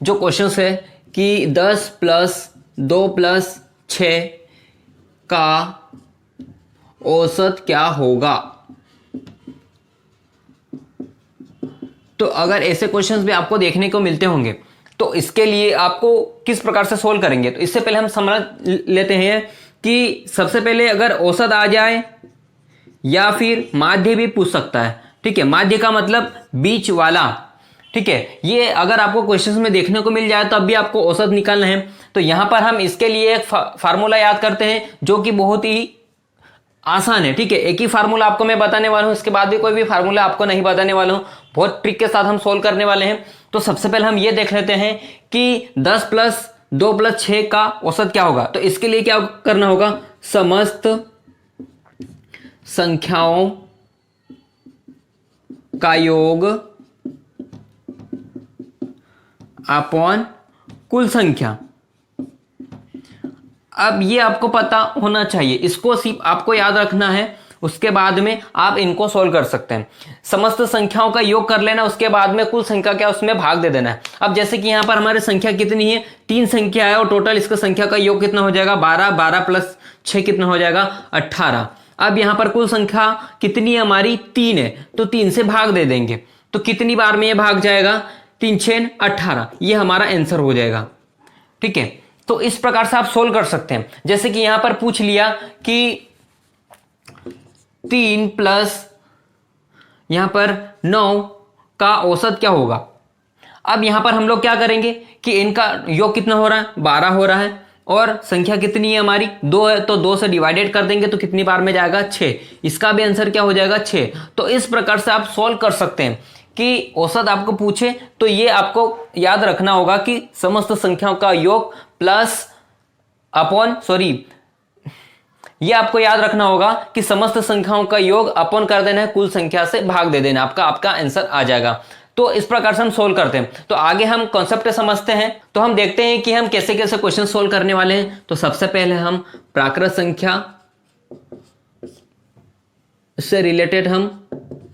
जो क्वेश्चन है कि 10 प्लस 2 प्लस 6 का औसत क्या होगा। तो अगर ऐसे क्वेश्चंस भी आपको देखने को मिलते होंगे तो इसके लिए आपको किस प्रकार से सोल्व करेंगे, तो इससे पहले हम समझ लेते हैं कि सबसे पहले अगर औसत आ जाए या फिर माध्य भी पूछ सकता है। ठीक है, माध्य का मतलब बीच वाला। ठीक है, ये अगर आपको क्वेश्चंस में देखने को मिल जाए तब भी आपको औसत निकालना है। तो यहां पर हम इसके लिए एक फार्मूला याद करते हैं जो कि बहुत ही आसान है। ठीक है, एक ही फार्मूला आपको मैं बताने वाला हूं, इसके बाद भी कोई भी फार्मूला आपको नहीं बताने वाला हूं, बहुत ट्रिक के साथ हम सोल्व करने वाले हैं। तो सबसे पहले हम ये देख लेते हैं कि 10 प्लस 2 प्लस 6 का औसत क्या होगा। तो इसके लिए क्या करना होगा, समस्त संख्याओं का योग अपॉन कुल संख्या। अब ये आपको पता होना चाहिए, इसको सिर्फ आपको याद रखना है, उसके बाद में आप इनको सोल्व कर सकते हैं। समस्त संख्याओं का योग कर लेना, उसके बाद में कुल संख्या क्या उसमें भाग दे देना है। अब जैसे कि यहां पर हमारी संख्या कितनी है, 3 संख्या है और टोटल इसका संख्या का योग कितना हो जाएगा 12, 12 प्लस 6 कितना हो जाएगा 18। अब यहां पर कुल संख्या कितनी है हमारी 3 है, तो 3 से भाग दे देंगे, तो कितनी बार में ये भाग जाएगा 3 6 18, ये हमारा आंसर हो जाएगा। ठीक है, तो इस प्रकार से आप सोल्व कर सकते हैं। जैसे कि यहां पर पूछ लिया कि 3 प्लस यहां पर 9 का औसत क्या होगा। अब यहां पर हम लोग क्या करेंगे कि इनका योग कितना हो रहा है 12 हो रहा है और संख्या कितनी है हमारी 2 है, तो 2 से डिवाइडेड कर देंगे तो कितनी बार में जाएगा 6, इसका भी आंसर क्या हो जाएगा 6। तो इस प्रकार से आप सोल्व कर सकते हैं कि औसत आपको पूछे तो ये आपको याद रखना होगा कि समस्त संख्याओं का योग प्लस अपॉन ये आपको याद रखना होगा कि समस्त संख्याओं का योग अपॉन कर देना है, कुल संख्या से भाग दे देना, आपका आंसर आ जाएगा। तो इस प्रकार से हम सोल्व करते हैं। तो आगे हम कॉन्सेप्ट समझते हैं, तो हम देखते हैं कि हम कैसे कैसे क्वेश्चन सोल्व करने वाले हैं। तो सबसे पहले हम प्राकृत संख्या से रिलेटेड हम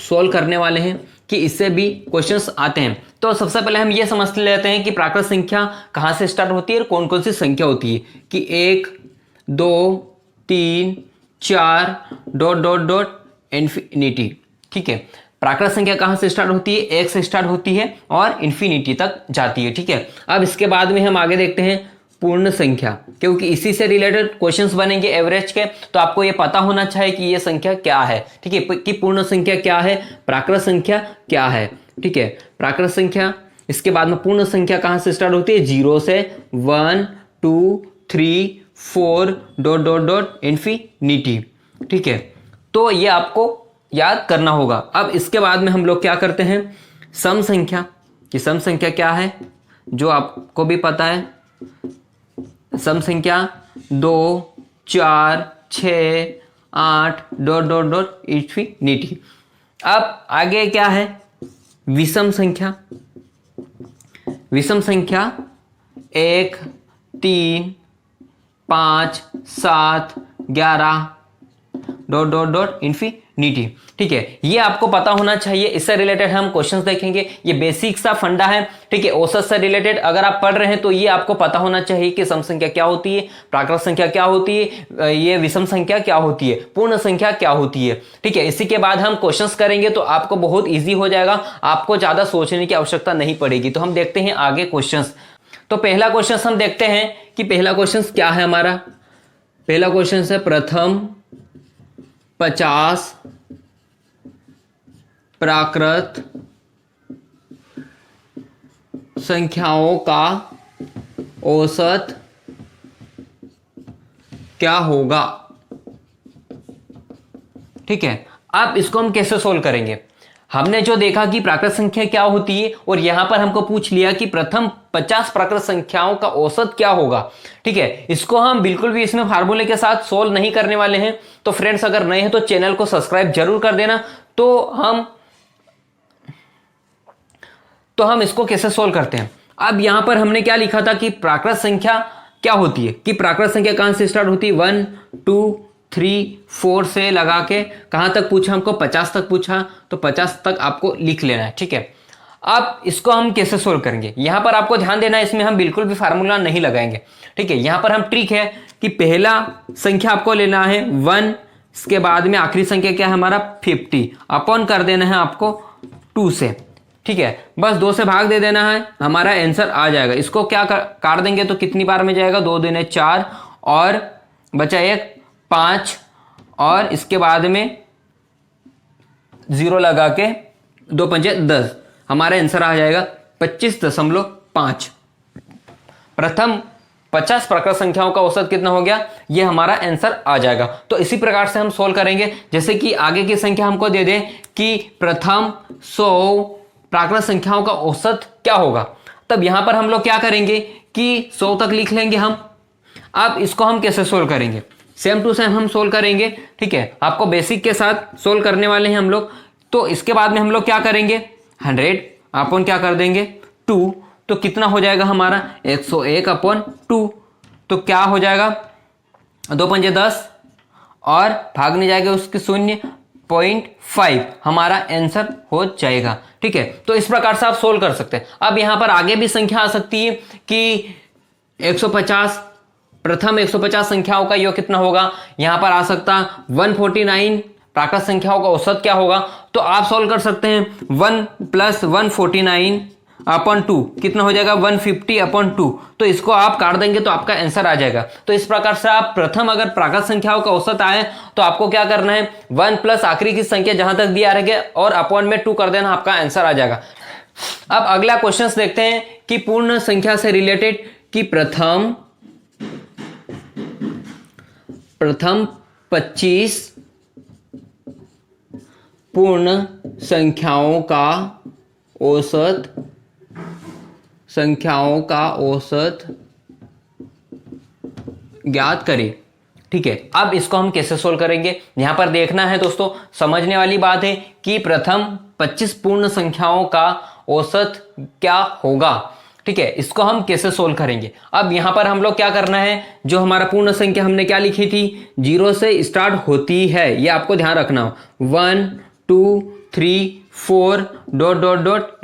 सोल्व करने वाले हैं कि इससे भी क्वेश्चंस आते हैं। तो सबसे पहले हम ये समझ लेते हैं कि प्राकृत संख्या कहां से स्टार्ट होती है और कौन कौन सी संख्या होती है कि 1 2 3 4 डॉट डॉट डॉट इन्फिनिटी। ठीक है, प्राकृत संख्या कहां से स्टार्ट होती है, 1 से स्टार्ट होती है और इन्फिनिटी तक जाती है। ठीक है, अब इसके बाद में हम आगे देखते हैं पूर्ण संख्या, क्योंकि इसी से रिलेटेड क्वेश्चंस बनेंगे एवरेज के, तो आपको ये पता होना चाहिए कि ये संख्या क्या है। ठीक है, कि पूर्ण संख्या क्या है, प्राकृत संख्या क्या है। ठीक है, प्राकृत संख्या, इसके बाद में पूर्ण संख्या कहां से स्टार्ट होती है 0 से 1 2 3 4 डॉट डॉट डॉट इन्फिनिटी। ठीक है, तो ये आपको याद करना होगा। अब इसके बाद में हम लोग क्या करते हैं सम संख्या, कि सम संख्या क्या है जो आपको भी पता है। सम संख्या 2 4 6 8 डॉट डॉट डॉट इन्फिनिटी। अब आगे क्या है विषम संख्या। विषम संख्या 1 3 5 7 11 डॉट डॉट डॉट इन्फिनिटी। ठीक है, ये आपको पता होना चाहिए, इससे रिलेटेड हम क्वेश्चंस देखेंगे। ये बेसिक सा फंडा है। ठीक है, औसत से रिलेटेड अगर आप पढ़ रहे हैं तो ये आपको पता होना चाहिए कि सम संख्या क्या होती है, प्राकृत संख्या क्या होती है, ये विषम संख्या क्या होती है, पूर्ण संख्या क्या होती है। ठीक है, इसी के बाद हम क्वेश्चंस करेंगे तो आपको बहुत ईजी हो जाएगा, आपको ज्यादा सोचने की आवश्यकता नहीं पड़ेगी। तो हम देखते हैं आगे क्वेश्चंस। तो पहला क्वेश्चन हम देखते हैं कि पहला क्वेश्चन क्या है हमारा। पहला क्वेश्चन है प्रथम 50 प्राकृत संख्याओं का औसत क्या होगा। ठीक है, अब इसको हम कैसे सोल्व करेंगे। हमने जो देखा कि प्राकृत संख्या क्या होती है और यहां पर हमको पूछ लिया कि प्रथम 50 प्राकृत संख्याओं का औसत क्या होगा। ठीक है, इसको हम बिल्कुल भी इसमें फार्मूले के साथ सोल्व नहीं करने वाले हैं। तो फ्रेंड्स अगर नए हैं तो चैनल को सब्सक्राइब जरूर कर देना। तो हम इसको कैसे सोल्व करते हैं। अब यहां पर हमने क्या लिखा था कि प्राकृत संख्या क्या होती है, कि प्राकृत संख्या कहां से स्टार्ट होती है 1 2 3 4 से लगा के कहां तक पूछा हमको 50 तक पूछा, तो 50 तक आपको लिख लेना है। ठीक है, अब इसको हम कैसे सोल्व करेंगे, यहां पर आपको ध्यान देना है, इसमें हम बिल्कुल भी फार्मूला नहीं लगाएंगे। ठीक है, यहां पर हम ट्रिक है कि पहला संख्या आपको लेना है 1, इसके बाद में आखिरी संख्या क्या है हमारा 50, अपॉन कर देना है आपको 2 से। ठीक है, बस 2 से भाग दे देना है, हमारा आंसर आ जाएगा। इसको क्या काट देंगे तो कितनी बार में जाएगा, 2 दूने 4 और बचा 1 5 और इसके बाद में 0 लगा के 2 पंजे 10, हमारा आंसर आ जाएगा 25.5। प्रथम 50 प्राकृत संख्याओं का औसत कितना हो गया, ये हमारा आंसर आ जाएगा। तो इसी प्रकार से हम सोल्व करेंगे। जैसे कि आगे की संख्या हमको दे दे कि प्रथम 100 प्राकृत संख्याओं का औसत क्या होगा, तब यहां पर हम लोग क्या करेंगे कि 100 तक लिख लेंगे हम। अब इसको हम कैसे सोल्व करेंगे, सेम टू सेम हम सोल्व करेंगे। ठीक है, आपको बेसिक के साथ सोल्व करने वाले हैं हम लोग। तो इसके बाद में हम लोग क्या करेंगे, 100 अपन क्या कर देंगे 2, तो कितना हो जाएगा हमारा 101/2। तो क्या हो जाएगा 2 पंजे 10 और भागने जाएगा उसके 0.5, हमारा आंसर हो जाएगा। ठीक है, तो इस प्रकार से आप सोल्व कर सकते हैं। अब यहां पर आगे भी संख्या आ सकती है कि 150, प्रथम 150 संख्याओं का योग कितना होगा, यहां पर आ सकता 149 प्राकृत संख्याओं का औसत क्या होगा। तो आप सोल्व कर सकते हैं 1 + 149/2 कितना हो जाएगा 150/2। तो इसको आप काट देंगे तो आपका आंसर आ जाएगा। तो इस प्रकार से आप प्रथम अगर प्राकृत संख्याओं का औसत आए तो आपको क्या करना है 1 प्लस आखिरी की संख्या जहां तक दिया रहेगा और अपॉन में 2 कर देना, आपका आंसर आ जाएगा। अब अगला क्वेश्चन देखते हैं कि पूर्ण संख्या से रिलेटेड कि प्रथम 25 पूर्ण संख्याओं का औसत ज्ञात करें। ठीक है, अब इसको हम कैसे सोल्व करेंगे, यहां पर देखना है दोस्तों, समझने वाली बात है कि प्रथम 25 पूर्ण संख्याओं का औसत क्या होगा। ठीक है, इसको हम कैसे सोल्व करेंगे। अब यहां पर हम लोग क्या करना है, जो हमारा पूर्ण संख्या हमने क्या लिखी थी 0 से स्टार्ट होती है, ये आपको ध्यान रखना हो, 1 2 3 4 ...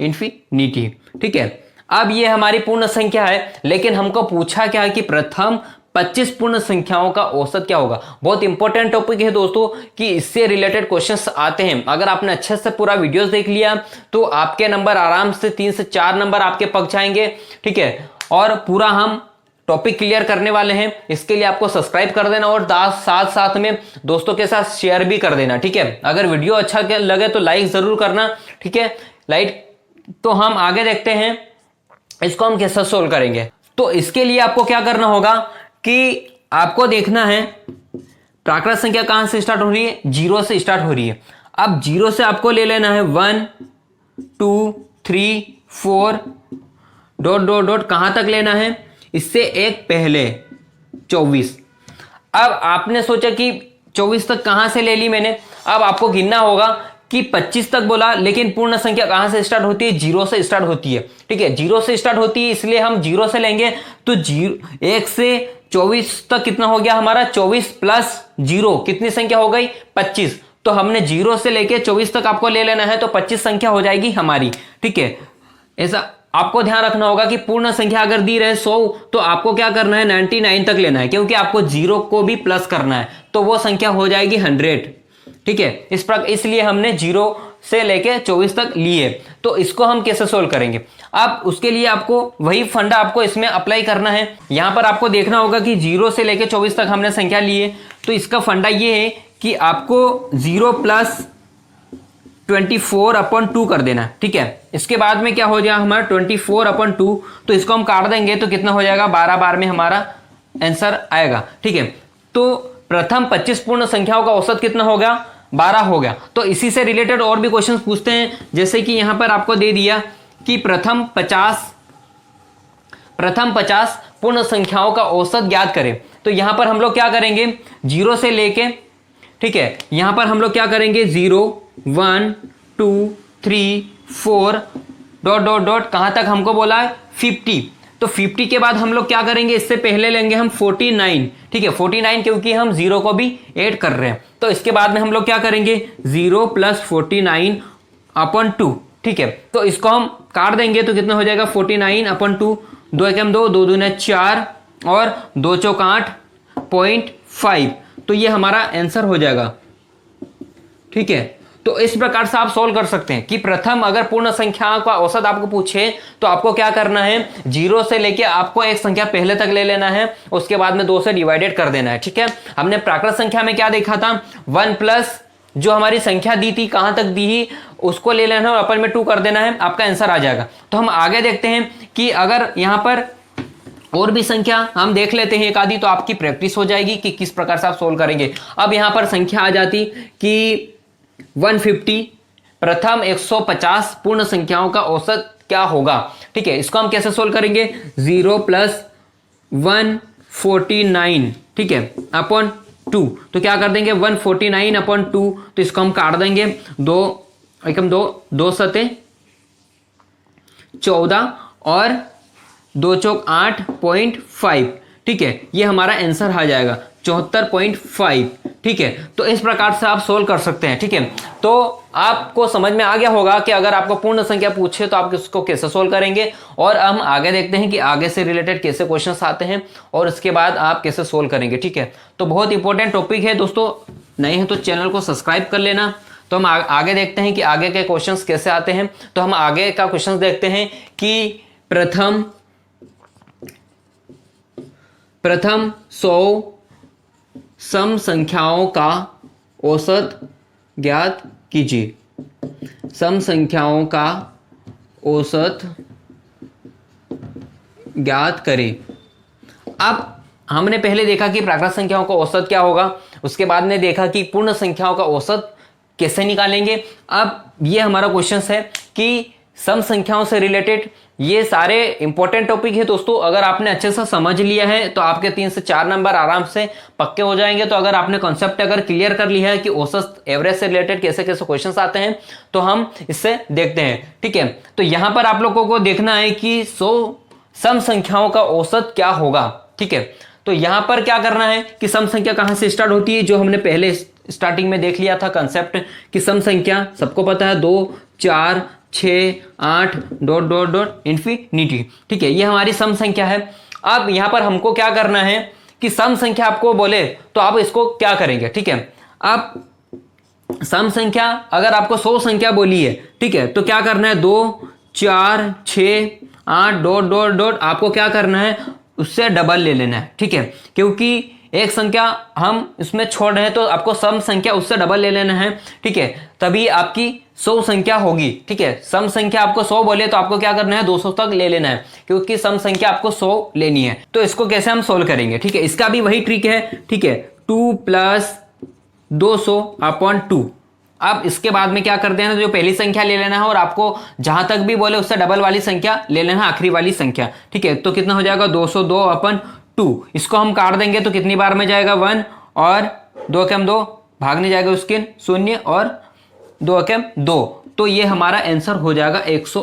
इन्फिनिटी। ठीक है, अब ये हमारी पूर्ण संख्या है, लेकिन हमको पूछा क्या है कि प्रथम 25 पूर्ण संख्याओं का औसत क्या होगा। बहुत इंपॉर्टेंट टॉपिक है दोस्तों कि इससे रिलेटेड क्वेश्चंस आते हैं। अगर आपने अच्छे से पूरा वीडियोस देख लिया तो आपके नंबर आराम से 3 से 4 नंबर आपके पक जाएंगे। ठीक है, और पूरा हम टॉपिक क्लियर करने वाले हैं। इसके लिए आपको सब्सक्राइब कर देना और साथ में दोस्तों के साथ शेयर भी कर देना। ठीक है, अगर वीडियो अच्छा लगे तो लाइक जरूर करना। ठीक है, तो हम आगे देखते हैं इसको हम कैसे सोल्व करेंगे। तो इसके लिए आपको क्या करना होगा कि आपको देखना है प्राकृत संख्या कहां से स्टार्ट हो रही है, 0 से स्टार्ट हो रही है। अब 0 से आपको ले लेना है 1 2 3 4 ... कहां तक लेना है, इससे एक पहले 24। अब आपने सोचा कि 24 तक कहां से ले ली मैंने, अब आपको गिनना होगा कि 25 तक बोला, लेकिन पूर्ण संख्या कहां से स्टार्ट होती है, 0 से स्टार्ट होती है। ठीक है, 0 से स्टार्ट होती है, इसलिए हम 0 से लेंगे। तो 1 से 24 तक कितना हो गया हमारा 24 + 0 कितनी संख्या हो गई 25। तो हमने 0 से लेके 24 तक आपको ले लेना है, तो 25 संख्या हो जाएगी हमारी। ठीक है, ऐसा आपको ध्यान रखना होगा कि पूर्ण संख्या अगर दी रहे 100 तो आपको क्या करना है 99 तक लेना है, क्योंकि आपको 0 को भी प्लस करना है, तो वो संख्या हो जाएगी 100। ठीक है, इसलिए हमने 0 से लेके 24 तक लिए। तो इसको हम कैसे सोल्व करेंगे, अब उसके लिए आपको वही फंडा आपको इसमें अप्लाई करना है। यहां पर आपको देखना होगा कि 0 से लेके 24 तक हमने संख्या ली है, तो इसका फंडा ये है कि आपको 0 + 24/2 कर देना। ठीक है, इसके बाद में क्या हो जाएगा हमारा 24/2, तो इसको हम काट देंगे तो कितना हो जाएगा 12 बार में हमारा आंसर आएगा। ठीक है, तो प्रथम 25 पूर्ण संख्याओं का औसत कितना हो गया 12 हो गया। तो इसी से रिलेटेड और भी क्वेश्चन पूछते हैं, जैसे कि यहां पर आपको दे दिया कि प्रथम 50 पूर्ण संख्याओं का औसत ज्ञात करें। तो यहां पर हम लोग क्या करेंगे 0 से लेके, ठीक है, यहां पर हम लोग क्या करेंगे 0 1 2 3 4 ... कहां तक हमको बोला है 50। तो 50 के बाद हम लोग क्या करेंगे, इससे पहले लेंगे हम 49। ठीक है, 49 क्योंकि हम 0 को भी ऐड कर रहे हैं। तो इसके बाद में हम लोग क्या करेंगे 0 + 49/2 ठीक है, तो इसको हम काट देंगे तो कितना हो जाएगा 49/2, 2 एकम 2, 2 दूने 4 और 2 चौक 8.5, तो ये हमारा आंसर हो जाएगा। ठीक है, तो इस प्रकार से आप सोल्व कर सकते हैं कि प्रथम अगर पूर्ण संख्या का औसत आपको पूछे तो आपको क्या करना है, 0 से लेके आपको एक संख्या पहले तक ले लेना है, उसके बाद में 2 से डिवाइडेड कर देना है। ठीक है, हमने प्राकृत संख्या में क्या देखा था, 1 प्लस जो हमारी संख्या दी थी कहां तक दी ही उसको ले लेना है और अपन में 2 कर देना है, आपका आंसर आ जाएगा। तो हम आगे देखते हैं कि अगर यहां पर और भी संख्या हम देख लेते हैं एक आधी, तो आपकी प्रैक्टिस हो जाएगी कि किस प्रकार से आप सोल्व करेंगे। अब यहां पर संख्या आ जाती कि 150, प्रथम 150 पूर्ण संख्याओं का औसत क्या होगा। ठीक है, इसको हम कैसे सोल्व करेंगे, 0 प्लस 149, ठीक है, अपॉन 2, तो क्या कर देंगे 149/2, तो इसको हम काट देंगे, 2 एकम 2, 2 सते 14 और 2 चौक 8.5, ठीक है, ये हमारा आंसर आ जाएगा 74.5। ठीक है, तो इस प्रकार से आप सोल्व कर सकते हैं। ठीक है, तो आपको समझ में आ गया होगा कि अगर आपको पूर्ण संख्या पूछे तो आप इसको कैसे सोल्व करेंगे, और हम आगे देखते हैं कि आगे से रिलेटेड कैसे क्वेश्चंस आते हैं और इसके बाद आप कैसे सोल्व करेंगे। ठीक है, तो बहुत इंपॉर्टेंट टॉपिक है दोस्तों, नए हैं तो चैनल को सब्सक्राइब कर लेना। तो हम आगे देखते हैं कि आगे के क्वेश्चंस कैसे आते हैं। तो हम आगे का क्वेश्चन देखते हैं कि प्रथम 100 सम संख्याओं का औसत ज्ञात कीजिए। सम संख्याओं का औसत ज्ञात करें। अब हमने पहले देखा कि प्राकृत संख्याओं का औसत क्या होगा, उसके बाद में देखा कि पूर्ण संख्याओं का औसत कैसे निकालेंगे। अब ये हमारा क्वेश्चन है कि सम संख्याओं से रिलेटेड ये सारे इंपॉर्टेंट टॉपिक है दोस्तों। अगर आपने अच्छे से समझ लिया है तो आपके 3 से 4 नंबर आराम से पक्के हो जाएंगे। तो अगर आपने कॉन्सेप्ट अगर क्लियर कर लिया है कि औसत एवरेज से रिलेटेड कैसे कैसे क्वेश्चंस आते हैं, तो हम इससे देखते हैं। ठीक है, तो यहां पर आप लोगों को देखना है कि 100 सम संख्याओं का औसत क्या होगा। ठीक है, तो यहां पर क्या करना है कि सम संख्या कहां से स्टार्ट होती है, जो हमने पहले स्टार्टिंग में देख लिया था कंसेप्ट कि सम संख्या सबको पता है 2 4 6 8 डॉट डॉट डॉट इन्फिनिटी। ठीक है, ये हमारी सम संख्या है। अब यहां पर हमको क्या करना है कि सम संख्या आपको बोले तो आप इसको क्या करेंगे। ठीक है, अब सम संख्या अगर आपको 100 संख्या बोली है, ठीक है, तो क्या करना है 2 4 6 8 डॉट डॉट डॉट आपको क्या करना है उससे डबल ले लेना है। ठीक है, क्योंकि एक संख्या हम इसमें छोड़ रहे हैं तो आपको सम संख्या उससे डबल ले लेना है। ठीक है, तभी आपकी 100 संख्या होगी। ठीक है, सम संख्या आपको 100 बोले तो आपको क्या करना है 200 तक ले लेना है, क्योंकि सम संख्या आपको 100 लेनी है। तो इसको कैसे हम सोल्व करेंगे। ठीक है, इसका भी वही ट्रिक है। ठीक है, 2 प्लस 200/2। अब इसके बाद में क्या कर देना, जो पहली संख्या ले लेना है और आपको जहां तक भी बोले उससे डबल वाली संख्या ले लेना है, आखिरी वाली संख्या। ठीक है, तो कितना हो जाएगा 202/2। इसको हम काट देंगे तो कितनी बार में जाएगा 1 और 2 एकम 2 भागने जाएगा उसके 0 और 2 एकम 2, तो ये हमारा आंसर हो जाएगा 100।